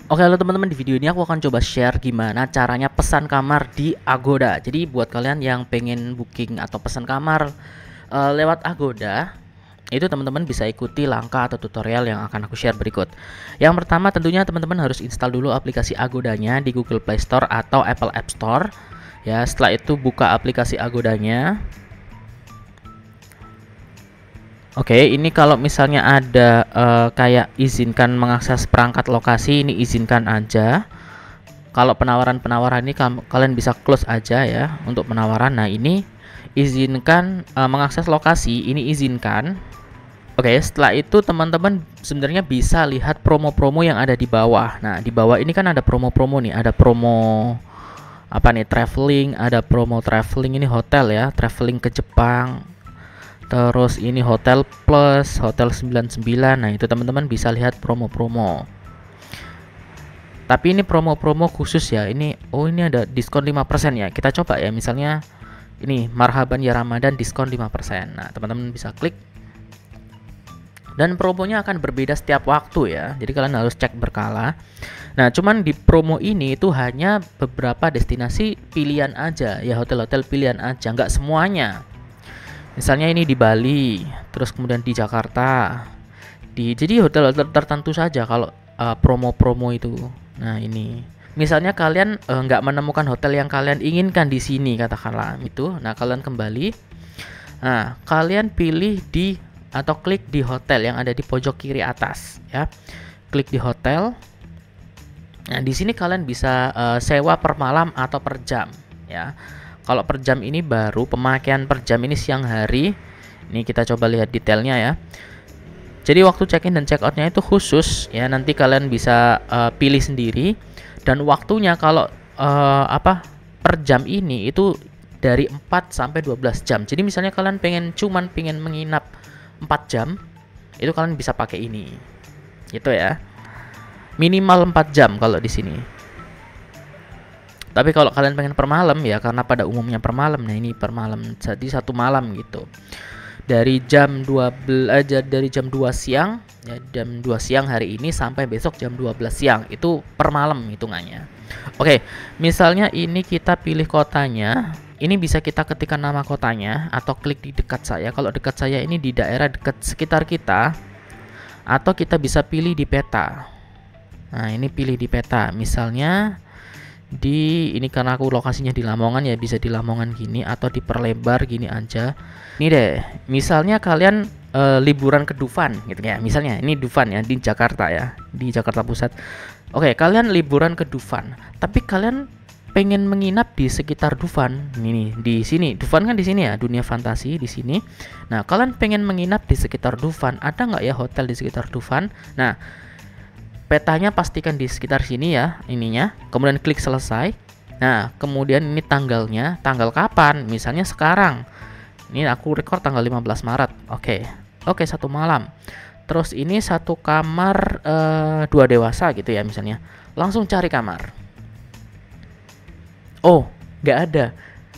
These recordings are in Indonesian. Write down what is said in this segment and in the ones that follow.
Oke, halo teman-teman, di video ini aku akan coba share gimana caranya pesan kamar di Agoda. Jadi buat kalian yang pengen booking atau pesan kamar lewat Agoda, itu teman-teman bisa ikuti langkah atau tutorial yang akan aku share berikut. Yang pertama tentunya teman-teman harus install dulu aplikasi Agodanya di Google Play Store atau Apple App Store. Ya, setelah itu buka aplikasi Agodanya. Oke, ini kalau misalnya ada kayak izinkan mengakses perangkat lokasi, ini izinkan aja. Kalau penawaran-penawaran ini kalian bisa close aja ya untuk penawaran. Nah, ini izinkan mengakses lokasi, ini izinkan. Oke, setelah itu teman-teman sebenarnya bisa lihat promo-promo yang ada di bawah. Nah, di bawah ini kan ada promo-promo nih, ada promo apa nih, traveling, ada promo traveling, ini hotel ya, traveling ke Jepang. Terus ini hotel plus, hotel 99. Nah, itu teman-teman bisa lihat promo-promo. Tapi ini promo-promo khusus ya. Ini ada diskon 5% ya. Kita coba ya, misalnya ini marhaban ya Ramadan diskon 5%. Nah, teman-teman bisa klik. Dan promonya akan berbeda setiap waktu ya. Jadi kalian harus cek berkala. Nah, cuman di promo ini itu hanya beberapa destinasi pilihan aja ya, hotel-hotel pilihan aja, nggak semuanya. Misalnya ini di Bali, terus kemudian di Jakarta. Jadi hotel-hotel tertentu saja kalau promo-promo itu. Nah, ini. Misalnya kalian nggak menemukan hotel yang kalian inginkan di sini katakanlah itu. Nah, kalian kembali. Nah, kalian pilih di atau klik di hotel yang ada di pojok kiri atas ya. Klik di hotel. Nah, di sini kalian bisa sewa per malam atau per jam ya. Kalau per jam ini baru pemakaian per jam ini siang hari. Ini kita coba lihat detailnya ya. Jadi waktu check-in dan check-outnya itu khusus ya. Nanti kalian bisa pilih sendiri. Dan waktunya kalau per jam ini itu dari 4 sampai 12 jam. Jadi misalnya kalian pengen menginap 4 jam, itu kalian bisa pakai ini. Gitu ya. Minimal 4 jam kalau di sini. Tapi kalau kalian pengen per malam ya, karena pada umumnya per malam. Nah, ini per malam, jadi 1 malam gitu. Dari jam 2 siang ya, jam 2 siang hari ini sampai besok jam 12 siang. Itu per malam hitungannya. Oke, misalnya ini kita pilih kotanya. Ini bisa kita ketikkan nama kotanya atau klik di dekat saya. Kalau dekat saya ini di daerah dekat sekitar kita, atau kita bisa pilih di peta. Nah, ini pilih di peta. Misalnya ini karena aku lokasinya di Lamongan ya, bisa di Lamongan gini atau diperlebar gini aja. Ini deh, misalnya kalian liburan ke Dufan gitu ya. Misalnya ini Dufan ya, di Jakarta ya, di Jakarta Pusat. Oke, kalian liburan ke Dufan, tapi kalian pengen menginap di sekitar Dufan. Ini di sini, Dufan kan di sini ya, dunia fantasi di sini. Nah, kalian pengen menginap di sekitar Dufan, ada nggak ya hotel di sekitar Dufan? Nah, petanya pastikan di sekitar sini ya, ininya. Kemudian klik selesai. Nah, kemudian ini tanggalnya, tanggal kapan? Misalnya sekarang. Ini aku record tanggal 15 Maret. Oke, 1 malam. Terus ini 1 kamar 2 dewasa gitu ya misalnya. Langsung cari kamar. Oh, nggak ada.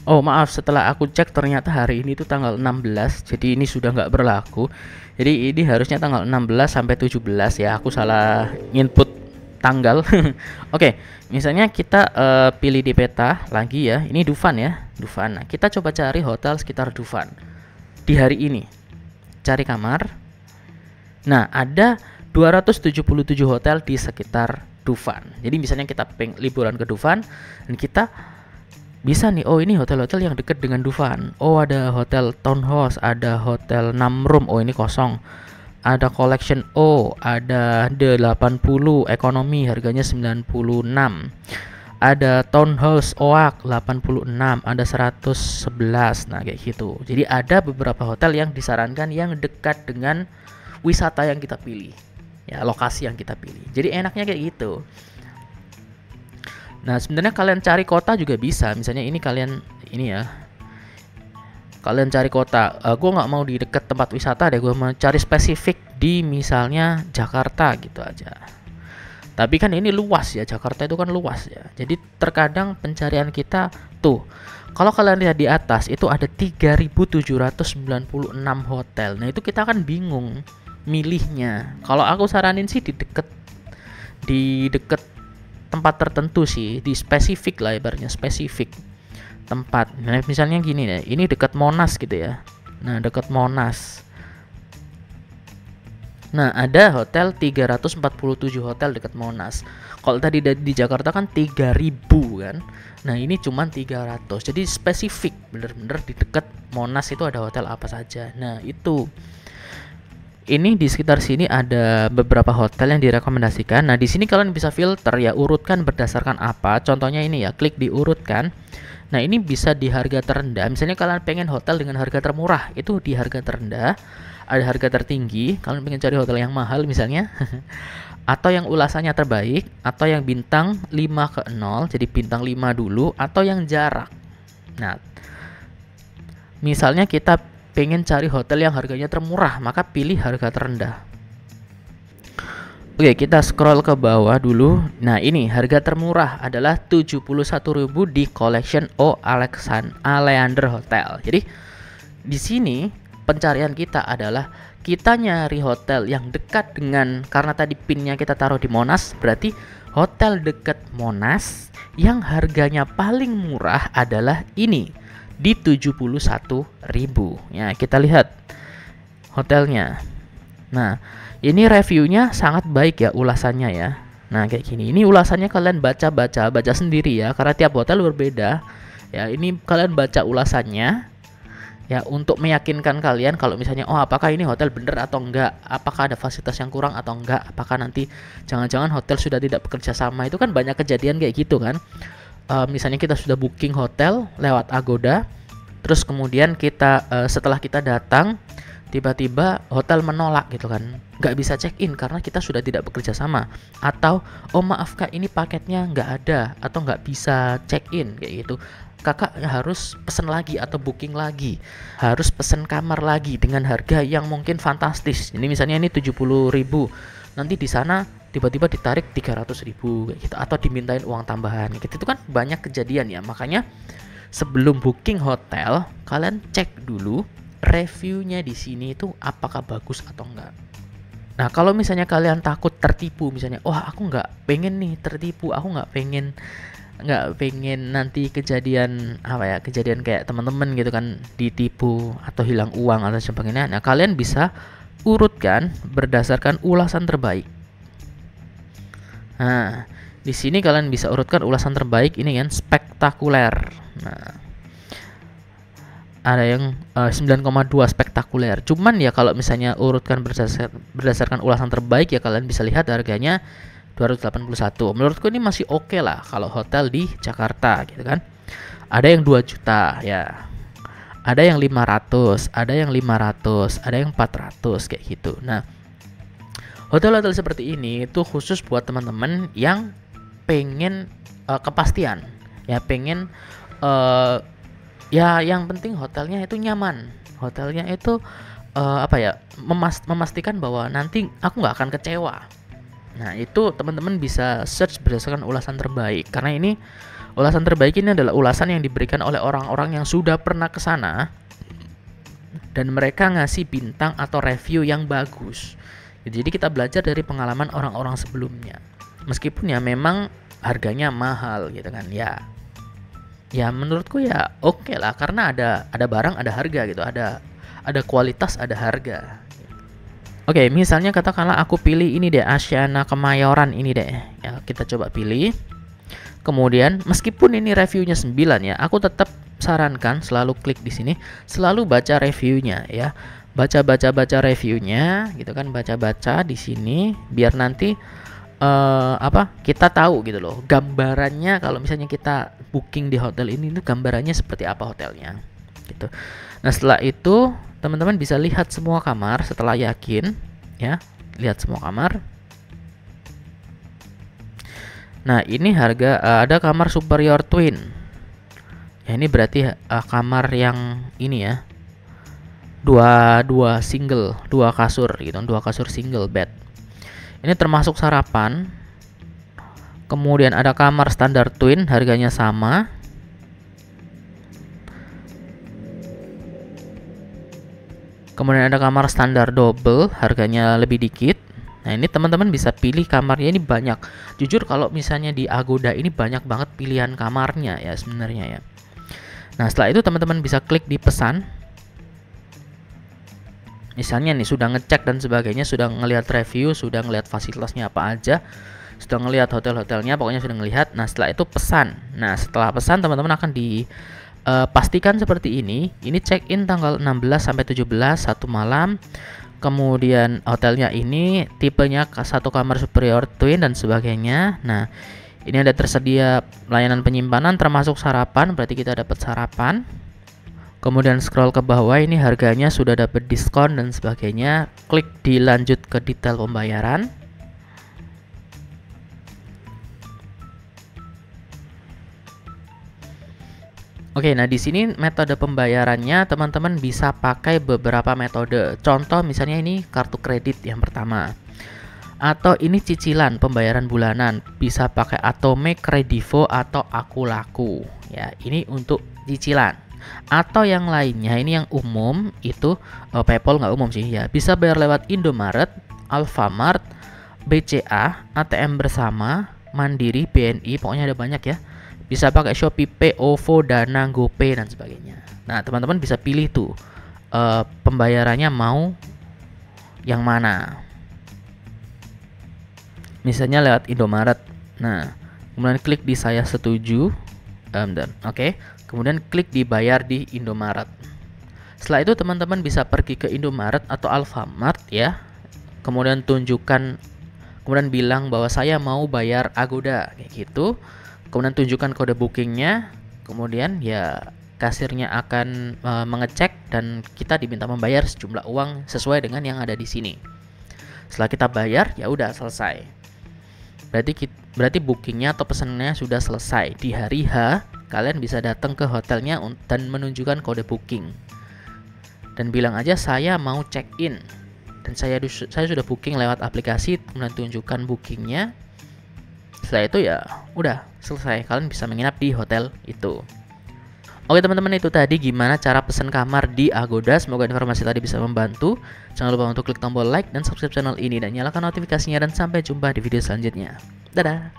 Oh maaf, setelah aku cek ternyata hari ini tuh tanggal 16. Jadi ini sudah nggak berlaku. Jadi ini harusnya tanggal 16 sampai 17 ya. Aku salah input tanggal. Oke, misalnya kita pilih di peta lagi ya. Ini Dufan ya, Dufan. Nah, kita coba cari hotel sekitar Dufan di hari ini. Cari kamar. Nah, ada 277 hotel di sekitar Dufan. Jadi misalnya kita liburan ke Dufan dan kita bisa nih, oh ini hotel-hotel yang dekat dengan Dufan. Oh, ada hotel townhouse, ada hotel 6 room, oh ini kosong. Ada collection O, ada D80 ekonomi harganya 96. Ada townhouse oak 86, ada 111. Nah, kayak gitu. Jadi ada beberapa hotel yang disarankan yang dekat dengan wisata yang kita pilih. Ya, lokasi yang kita pilih. Jadi enaknya kayak gitu. Nah, sebenarnya kalian cari kota juga bisa. Misalnya ini kalian cari kota. Gue nggak mau di dekat tempat wisata deh. Gue mau cari spesifik di misalnya Jakarta gitu aja. Tapi kan ini luas ya. Jakarta itu kan luas ya. Jadi terkadang pencarian kita tuh. Kalau kalian lihat di atas itu ada 3.796 hotel. Nah, itu kita kan bingung milihnya. Kalau aku saranin sih di deket tempat tertentu sih, di spesifik lah ibaratnya, spesifik tempat. Nah, misalnya gini deh, ini dekat Monas gitu ya. Nah, dekat Monas. Nah, ada hotel 347 hotel dekat Monas. Kalau tadi di Jakarta kan 3000 kan. Nah, ini cuma 300. Jadi spesifik, bener-bener di dekat Monas itu ada hotel apa saja. Nah, itu. Ini di sekitar sini ada beberapa hotel yang direkomendasikan. Nah, di sini kalian bisa filter ya, urutkan berdasarkan apa. Contohnya ini ya, klik diurutkan. Nah, ini bisa di harga terendah. Misalnya kalian pengen hotel dengan harga termurah, itu di harga terendah. Ada harga tertinggi, kalian pengen cari hotel yang mahal misalnya. Atau yang ulasannya terbaik, atau yang bintang 5/0, jadi bintang 5 dulu, atau yang jarak. Nah, misalnya kita pengen cari hotel yang harganya termurah, maka pilih harga terendah. Oke, kita scroll ke bawah dulu. Nah, ini harga termurah adalah 71.000 di Collection O Aleander Hotel. Jadi di sini pencarian kita adalah kita nyari hotel yang dekat dengan, karena tadi pinnya kita taruh di Monas, berarti hotel dekat Monas yang harganya paling murah adalah ini di 71.000. Ya, kita lihat hotelnya. Nah, ini reviewnya sangat baik ya, ulasannya ya. Nah, kayak gini. Ini ulasannya kalian baca sendiri ya, karena tiap hotel berbeda. Ya, ini kalian baca ulasannya ya untuk meyakinkan kalian kalau misalnya apakah ini hotel bener atau enggak, apakah ada fasilitas yang kurang atau enggak, apakah nanti jangan-jangan hotel sudah tidak bekerja sama. Itu kan banyak kejadian kayak gitu kan. Misalnya kita sudah booking hotel lewat Agoda, terus kemudian kita setelah kita datang tiba-tiba hotel menolak gitu kan, nggak bisa check in karena kita sudah tidak bekerja sama, atau maaf kak, ini paketnya nggak ada atau nggak bisa check in kayak gitu, kakak harus pesen lagi atau booking lagi, harus pesen kamar lagi dengan harga yang mungkin fantastis. Ini misalnya ini 70.000, nanti di sana tiba-tiba ditarik 300.000 kayak gitu, atau dimintain uang tambahan gitu. Itu kan banyak kejadian ya. Makanya sebelum booking hotel, kalian cek dulu reviewnya di sini itu apakah bagus atau enggak. Nah, kalau misalnya kalian takut tertipu, misalnya aku nggak pengen nih tertipu, aku nggak pengen nanti kejadian kejadian kayak teman-teman gitu kan, ditipu atau hilang uang atau sebagainya. Nah, kalian bisa urutkan berdasarkan ulasan terbaik. Nah, di sini kalian bisa urutkan ulasan terbaik ini kan, spektakuler. Nah, ada yang 9,2 spektakuler. Cuman ya kalau misalnya urutkan berdasarkan ulasan terbaik ya kalian bisa lihat harganya 281. Menurutku ini masih oke lah kalau hotel di Jakarta gitu kan. Ada yang 2 juta ya. Ada yang 500, ada yang 500, ada yang 400 kayak gitu. Nah, hotel-hotel seperti ini itu khusus buat teman-teman yang pengen kepastian. Ya, pengen ya yang penting hotelnya itu nyaman, hotelnya itu memastikan bahwa nanti aku nggak akan kecewa. Nah, itu teman-teman bisa search berdasarkan ulasan terbaik, karena ini ulasan terbaik ini adalah ulasan yang diberikan oleh orang-orang yang sudah pernah ke sana dan mereka ngasih bintang atau review yang bagus. Jadi kita belajar dari pengalaman orang-orang sebelumnya, meskipun ya memang harganya mahal gitu kan ya. Ya menurutku ya oke lah, karena ada barang, ada harga gitu, ada kualitas, ada harga. Oke, misalnya katakanlah aku pilih ini deh, Asiana Kemayoran ini deh. Ya, kita coba pilih. Kemudian meskipun ini reviewnya 9 ya, aku tetap sarankan selalu klik di sini, selalu baca reviewnya ya. Baca reviewnya gitu kan, baca di sini biar nanti kita tahu gitu loh gambarannya. Kalau misalnya kita booking di hotel ini tuh gambarannya seperti apa hotelnya gitu. Nah, setelah itu teman-teman bisa lihat semua kamar. Setelah yakin ya, lihat semua kamar. Nah, ini harga ada kamar superior twin ya, ini berarti kamar yang ini ya, dua single, 2 kasur gitu, 2 kasur single bed. Ini termasuk sarapan. Kemudian ada kamar standar twin, harganya sama. Kemudian ada kamar standar double, harganya lebih dikit. Nah, ini teman-teman bisa pilih kamarnya, ini banyak. Jujur kalau misalnya di Agoda ini banyak banget pilihan kamarnya ya sebenarnya ya. Nah, setelah itu teman-teman bisa klik di pesan. Misalnya nih sudah ngecek dan sebagainya, sudah ngelihat review, sudah ngelihat fasilitasnya apa aja, sudah ngelihat hotel-hotelnya, pokoknya sudah ngelihat. Nah, setelah itu pesan. Nah, setelah pesan teman-teman akan dipastikan seperti ini. Ini check-in tanggal 16 sampai 17 satu malam. Kemudian hotelnya ini tipenya satu kamar superior twin dan sebagainya. Nah, ini ada tersedia layanan penyimpanan termasuk sarapan, berarti kita dapat sarapan. Kemudian scroll ke bawah, ini harganya sudah dapat diskon dan sebagainya. Klik di lanjut ke detail pembayaran. Oke, nah di sini metode pembayarannya teman-teman bisa pakai beberapa metode. Contoh misalnya ini kartu kredit yang pertama. Atau ini cicilan pembayaran bulanan, bisa pakai Atome, Kredivo atau Aku Laku. Ya, ini untuk cicilan. Atau yang lainnya, ini yang umum itu PayPal nggak umum sih ya. Bisa bayar lewat Indomaret, Alfamart, BCA, ATM Bersama, Mandiri, BNI, pokoknya ada banyak ya. Bisa pakai Shopee Pay, OVO, Dana, GoPay dan sebagainya. Nah, teman-teman bisa pilih tuh pembayarannya mau yang mana. Misalnya lewat Indomaret. Nah, kemudian klik di saya setuju dan oke. Kemudian klik di bayar di Indomaret. Setelah itu teman-teman bisa pergi ke Indomaret atau Alfamart ya. Kemudian kemudian bilang bahwa saya mau bayar Agoda kayak gitu. Kemudian tunjukkan kode bookingnya, kemudian ya kasirnya akan mengecek dan kita diminta membayar sejumlah uang sesuai dengan yang ada di sini. Setelah kita bayar, ya udah selesai. Berarti bookingnya atau pesannya sudah selesai. Di hari H, kalian bisa datang ke hotelnya dan menunjukkan kode booking. Dan bilang aja saya mau check in. Dan saya sudah booking lewat aplikasi, kemudian tunjukkan bookingnya. Setelah itu ya udah selesai, kalian bisa menginap di hotel itu. Oke teman-teman, itu tadi gimana cara pesan kamar di Agoda. Semoga informasi tadi bisa membantu. Jangan lupa untuk klik tombol like dan subscribe channel ini dan nyalakan notifikasinya, dan sampai jumpa di video selanjutnya. Dadah.